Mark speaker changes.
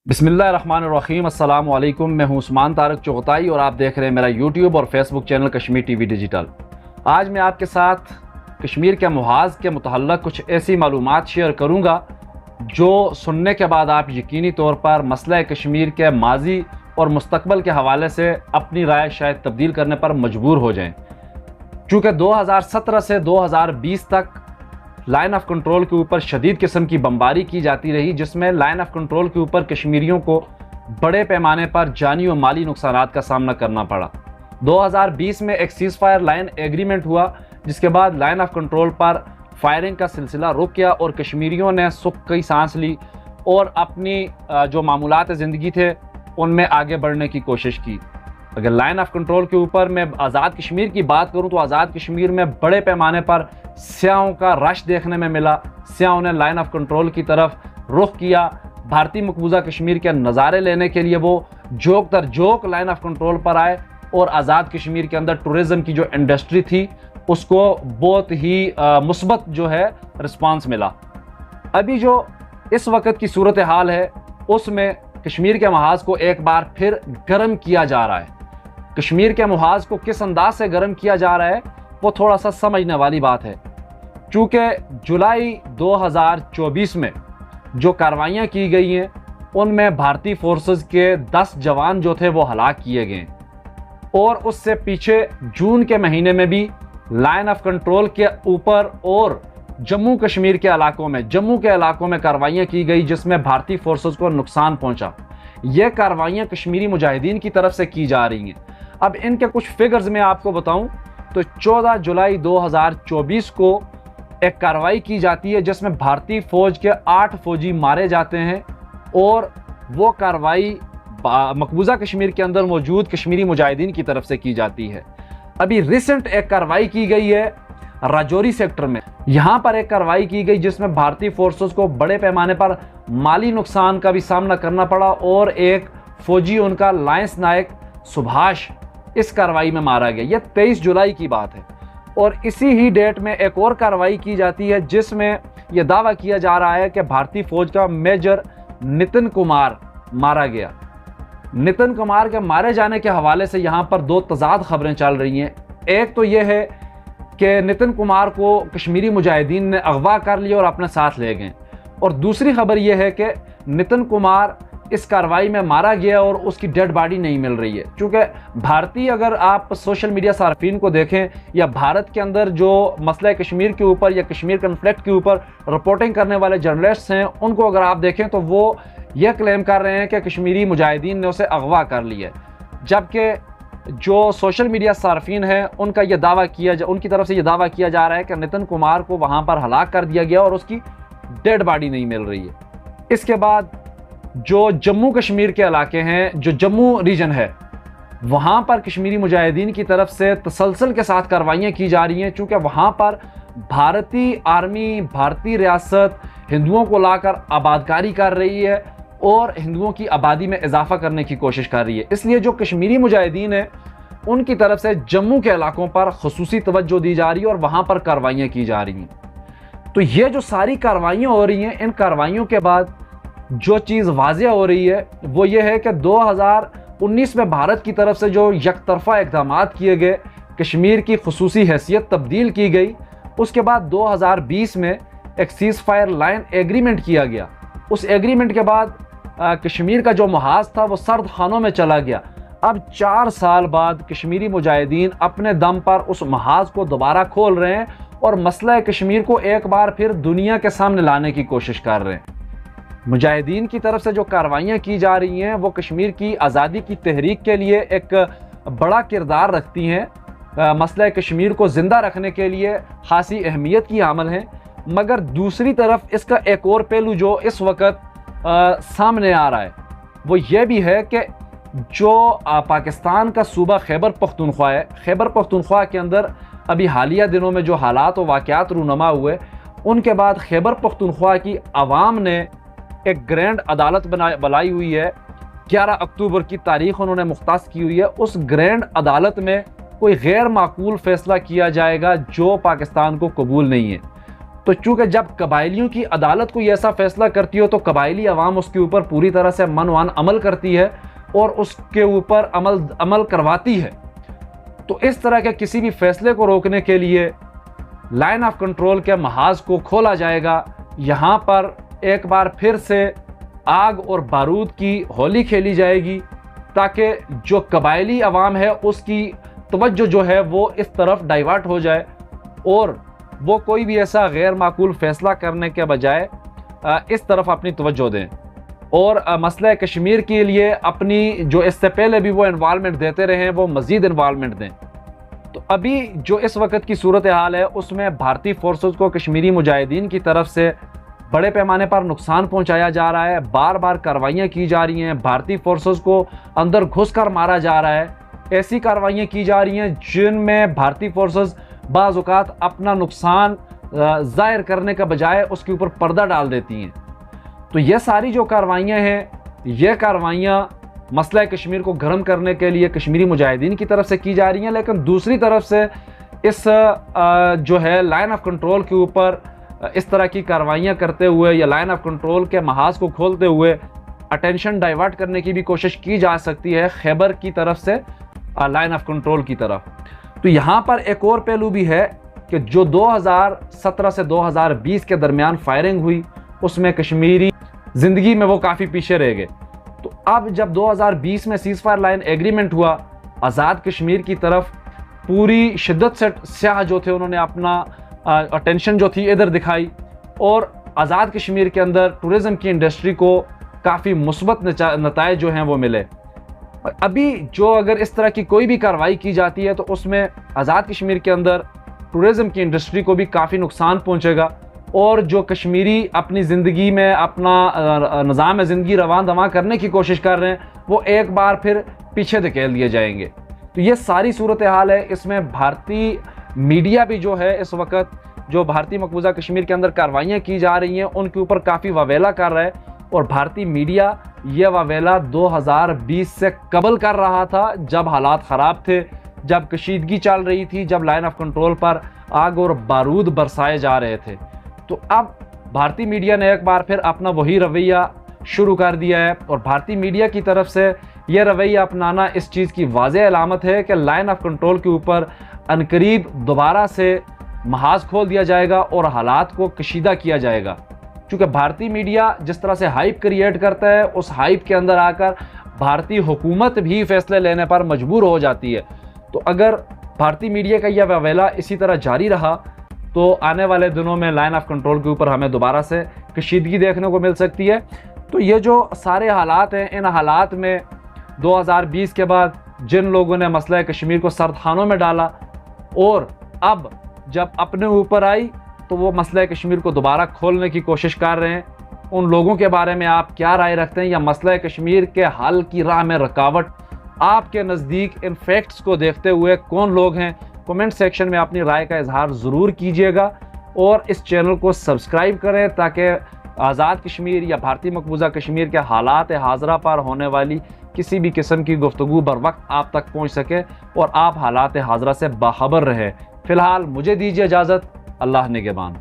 Speaker 1: بسم اللہ الرحمن الرحیم۔ السلام علیکم، میں ہوں عثمان طارق چغتائی اور آپ دیکھ رہے ہیں میرا یوٹیوب اور Facebook channel Kashmir T V digital. آج میں آپ کے ساتھ کشمیر کے محاذ کے متعلق کچھ ایسی معلومات شیئر کروں گا جو سننے کے بعد آپ یقینی طور پر مسئلہ کشمیر کے ماضی اور مستقبل کے حوالے سے اپنی رائے شاید تبدیل کرنے پر مجبور ہو جائیں۔ چونکہ 2017 سے 2020 تک لائن آف کنٹرول کے اوپر شدید قسم کی بمباری کی جاتی رہی، جس میں لائن آف کنٹرول کے اوپر کشمیریوں کو بڑے پیمانے پر جانی و مالی نقصانات کا سامنا کرنا پڑا۔ 2020 میں ایک سیز فائر لائن ایگریمنٹ ہوا، جس کے بعد line of control per firing کا سلسلہ رک گیا اور کشمیریوں نے سکھ کی سانس لی اور اپنی جو معمولات زندگی تھے ان میں آگے بڑھنے کی کوشش کی۔ اگر لائن آف کنٹرول کے اوپر میں آزاد کشمیر کی بات کروں تو آزاد کشمیر میں بڑے پیمانے پر سیاحوں کا رش دیکھنے میں ملا۔ سیاحوں نے لائن آف کنٹرول کی طرف رخ کیا، بھارتی مقبوضہ کشمیر کے نظارے لینے کے لیے وہ جوک در جوک لائن آف کنٹرول پر آئے اور آزاد کشمیر کے اندر ٹورزم کی جو انڈسٹری تھی اس کو بہت ہی مثبت جو ہے رسپانس ملا۔ ابھی جو اس وقت کی صورتحال ہے اس میں کشمیر کے محاذ کو ایک بار پھر گرم کیا جا رہا ہے۔ کشمیر کے محاذ کو کس انداز سے گرم کیا جا رہا ہے وہ تھوڑا سا سمجھنے والی بات ہے، چونکہ جولائی 2024 میں جو کارروائیاں کی گئی ہیں ان میں بھارتی فورسز کے 10 جوان جو تھے وہ ہلاک کیے گئے، اور اس سے پیچھے جون کے مہینے میں بھی لائن آف کنٹرول کے اوپر اور جموں کشمیر کے علاقوں میں کارروائیاں کی گئی جس میں بھارتی فورسز کو نقصان پہنچا۔ یہ کارروائیاں کشمیری مجاہدین کی طرف سے کی جا رہی ہیں۔ اب ان کے کچھ فگرز میں آپ کو بتاؤں تو 14 جولائی 2024 کو ایک کارروائی کی جاتی ہے جس میں بھارتی فوج کے 8 فوجی مارے جاتے ہیں، اور وہ کارروائی مقبوضہ کشمیر کے اندر موجود کشمیری مجاہدین کی طرف سے کی جاتی ہے۔ ابھی ریسنٹ ایک کارروائی کی گئی ہے راجوری سیکٹر میں، یہاں پر ایک کارروائی کی گئی جس میں بھارتی فورسز کو بڑے پیمانے پر مالی نقصان کا بھی سامنا کرنا پڑا، اور ایک فوجی ان کا لائنس نائک سبھاش اس کارروائی میں مارا گیا۔ یہ 23 جولائی کی بات ہے، اور اسی ہی ڈیٹ میں ایک اور کارروائی کی جاتی ہے جس میں یہ دعویٰ کیا جا رہا ہے کہ بھارتی فوج کا میجر نتن کمار مارا گیا۔ نتن کمار کے مارے جانے کے حوالے سے یہاں پر دو تضاد خبریں چل رہی ہیں۔ ایک تو یہ ہے کہ نتن کمار کو کشمیری مجاہدین نے اغوا کر لیا اور اپنے ساتھ لے گئے، اور دوسری خبر یہ ہے کہ نتن کمار اس کارروائی میں مارا گیا اور اس کی ڈیڈ باڈی نہیں مل رہی ہے۔ چونکہ بھارتی اگر آپ سوشل میڈیا صارفین کو دیکھیں یا بھارت کے اندر جو مسئلہ کشمیر کے اوپر یا کشمیر کنفلکٹ کے اوپر رپورٹنگ کرنے والے جرنلسٹس ہیں ان کو اگر آپ دیکھیں تو وہ یہ کلیم کر رہے ہیں کہ کشمیری مجاہدین نے اسے اغوا کر لیا ہے، جبکہ جو سوشل میڈیا صارفین ہیں ان کی طرف سے یہ دعویٰ کیا جا رہا ہے کہ نتن کمار کو وہاں پر ہلاک کر دیا گیا اور اس کی ڈیڈ باڈی نہیں مل رہی ہے۔ اس کے بعد جو جموں کشمیر کے علاقے ہیں، جو جموں ریجن ہے، وہاں پر کشمیری مجاہدین کی طرف سے تسلسل کے ساتھ کارروائیاں کی جا رہی ہیں، چونکہ وہاں پر بھارتی آرمی، بھارتی ریاست ہندوؤں کو لا کر آبادکاری کر رہی ہے اور ہندوؤں کی آبادی میں اضافہ کرنے کی کوشش کر رہی ہے۔ اس لیے جو کشمیری مجاہدین ہیں ان کی طرف سے جموں کے علاقوں پر خصوصی توجہ دی جا رہی ہے اور وہاں پر کارروائیاں کی جا رہی ہیں۔ تو یہ جو ساری کارروائیاں ہو رہی ہیں، ان کارروائیوں کے بعد جو چیز واضح ہو رہی ہے وہ یہ ہے کہ 2019 میں بھارت کی طرف سے جو یک طرفہ اقدامات کیے گئے، کشمیر کی خصوصی حیثیت تبدیل کی گئی، اس کے بعد 2020 میں ایک سیز فائر لائن ایگریمنٹ کیا گیا۔ اس ایگریمنٹ کے بعد کشمیر کا جو محاذ تھا وہ سرد خانوں میں چلا گیا۔ اب 4 سال بعد کشمیری مجاہدین اپنے دم پر اس محاذ کو دوبارہ کھول رہے ہیں اور مسئلہ کشمیر کو ایک بار پھر دنیا کے سامنے لانے کی کوشش کر رہے ہیں۔ مجاہدین کی طرف سے جو کارروائیاں کی جا رہی ہیں وہ کشمیر کی آزادی کی تحریک کے لیے ایک بڑا کردار رکھتی ہیں، مسئلہ کشمیر کو زندہ رکھنے کے لیے خاصی اہمیت کی حامل ہیں، مگر دوسری طرف اس کا ایک اور پہلو جو اس وقت سامنے آ رہا ہے وہ یہ بھی ہے کہ جو پاکستان کا صوبہ خیبر پختونخوا ہے، خیبر پختونخوا کے اندر ابھی حالیہ دنوں میں جو حالات و واقعات رونما ہوئے ان کے بعد خیبر پختونخوا کی عوام نے ایک گرینڈ عدالت بنائی ہوئی ہے۔ 11 اکتوبر کی تاریخ انہوں نے مختص کی ہوئی ہے۔ اس گرینڈ عدالت میں کوئی غیر معقول فیصلہ کیا جائے گا جو پاکستان کو قبول نہیں ہے۔ تو چونکہ جب قبائلیوں کی عدالت کوئی ایسا فیصلہ کرتی ہو تو قبائلی عوام اس کے اوپر پوری طرح سے منوان عمل کرتی ہے اور اس کے اوپر عمل کرواتی ہے۔ تو اس طرح کے کسی بھی فیصلے کو روکنے کے لیے لائن آف کنٹرول کے محاذ کو کھولا جائے گا۔ یہاں پر ایک بار پھر سے آگ اور بارود کی ہولی کھیلی جائے گی تاکہ جو قبائلی عوام ہے اس کی توجہ جو ہے وہ اس طرف ڈائیورٹ ہو جائے اور وہ کوئی بھی ایسا غیر معقول فیصلہ کرنے کے بجائے اس طرف اپنی توجہ دیں اور مسئلہ کشمیر کے لیے اپنی جو اس سے پہلے بھی وہ انوالومنٹ دیتے رہے ہیں وہ مزید انوالومنٹ دیں۔ تو ابھی جو اس وقت کی صورتحال ہے اس میں بھارتی فورسز کو کشمیری مجاہدین کی طرف سے بڑے پیمانے پر نقصان پہنچایا جا رہا ہے، بار بار کارروائیاں کی جا رہی ہیں، بھارتی فورسز کو اندر گھس کر مارا جا رہا ہے، ایسی کارروائیاں کی جا رہی ہیں جن میں بھارتی فورسز بعض اوقات اپنا نقصان ظاہر کرنے کا بجائے اس کے اوپر پردہ ڈال دیتی ہیں۔ تو یہ ساری جو کارروائیاں ہیں یہ کارروائیاں مسئلہ کشمیر کو گرم کرنے کے لیے کشمیری مجاہدین کی طرف سے کی جا رہی ہیں، لیکن دوسری طرف سے اس جو ہے لائن آف کنٹرول کے اوپر اس طرح کی کارروائیاں کرتے ہوئے یا لائن آف کنٹرول کے محاذ کو کھولتے ہوئے اٹینشن ڈائیورٹ کرنے کی بھی کوشش کی جا سکتی ہے خیبر کی طرف سے لائن آف کنٹرول کی طرف۔ تو یہاں پر ایک اور پہلو بھی ہے کہ جو 2017 سے 2020 کے درمیان فائرنگ ہوئی اس میں کشمیری زندگی میں وہ کافی پیچھے رہ گئے۔ تو اب جب 2020 میں سیز فائر لائن ایگریمنٹ ہوا، آزاد کشمیر کی طرف پوری شدت سے سیاح جو تھے انہوں نے اپنا اٹینشن جو تھی ادھر دکھائی اور آزاد کشمیر کے اندر ٹورزم کی انڈسٹری کو کافی مثبت نتائج جو ہیں وہ ملے۔ ابھی جو اگر اس طرح کی کوئی بھی کارروائی کی جاتی ہے تو اس میں آزاد کشمیر کے اندر ٹورزم کی انڈسٹری کو بھی کافی نقصان پہنچے گا اور جو کشمیری اپنی زندگی میں اپنا نظام زندگی رواں دواں کرنے کی کوشش کر رہے ہیں وہ ایک بار پھر پیچھے دھکیل دیے جائیں گے۔ تو یہ ساری صورتحال ہے، اس میں بھارتی میڈیا بھی جو ہے اس وقت جو بھارتی مقبوضہ کشمیر کے اندر کارروائیاں کی جا رہی ہیں ان کے اوپر کافی واویلا کر رہا ہے اور بھارتی میڈیا یہ واویلا 2020 سے قبل کر رہا تھا جب حالات خراب تھے، جب کشیدگی چل رہی تھی، جب لائن آف کنٹرول پر آگ اور بارود برسائے جا رہے تھے۔ تو اب بھارتی میڈیا نے ایک بار پھر اپنا وہی رویہ شروع کر دیا ہے اور بھارتی میڈیا کی طرف سے یہ رویہ اپنانا اس چیز کی واضح علامت ہے کہ لائن آف کنٹرول کے اوپر عنقریب دوبارہ سے محاذ کھول دیا جائے گا اور حالات کو کشیدہ کیا جائے گا۔ چونکہ بھارتی میڈیا جس طرح سے ہائپ کریٹ کرتا ہے اس ہائپ کے اندر آ کر بھارتی حکومت بھی فیصلے لینے پر مجبور ہو جاتی ہے۔ تو اگر بھارتی میڈیا کا یہ واویلا اسی طرح جاری رہا تو آنے والے دنوں میں لائن آف کنٹرول کے اوپر ہمیں دوبارہ سے کشیدگی دیکھنے کو مل سکتی ہے۔ تو یہ جو سارے حالات ہیں ان حالات میں 2020 کے بعد جن لوگوں نے مسئلہ کشمیر کو سرد خانوں میں ڈالا اور اب جب اپنے اوپر آئی تو وہ مسئلہ کشمیر کو دوبارہ کھولنے کی کوشش کر رہے ہیں، ان لوگوں کے بارے میں آپ کیا رائے رکھتے ہیں یا مسئلہ کشمیر کے حل کی راہ میں رکاوٹ آپ کے نزدیک ان فیکٹس کو دیکھتے ہوئے کون لوگ ہیں؟ کومنٹ سیکشن میں اپنی رائے کا اظہار ضرور کیجیے گا اور اس چینل کو سبسکرائب کریں تاکہ آزاد کشمیر یا بھارتی مقبوضہ کشمیر کے حالات حاضرہ پر ہونے والی کسی بھی قسم کی گفتگو بر وقت آپ تک پہنچ سکے اور آپ حالات حاضرہ سے باخبر رہے۔ فی الحال مجھے دیجیے اجازت، اللہ نگہبان۔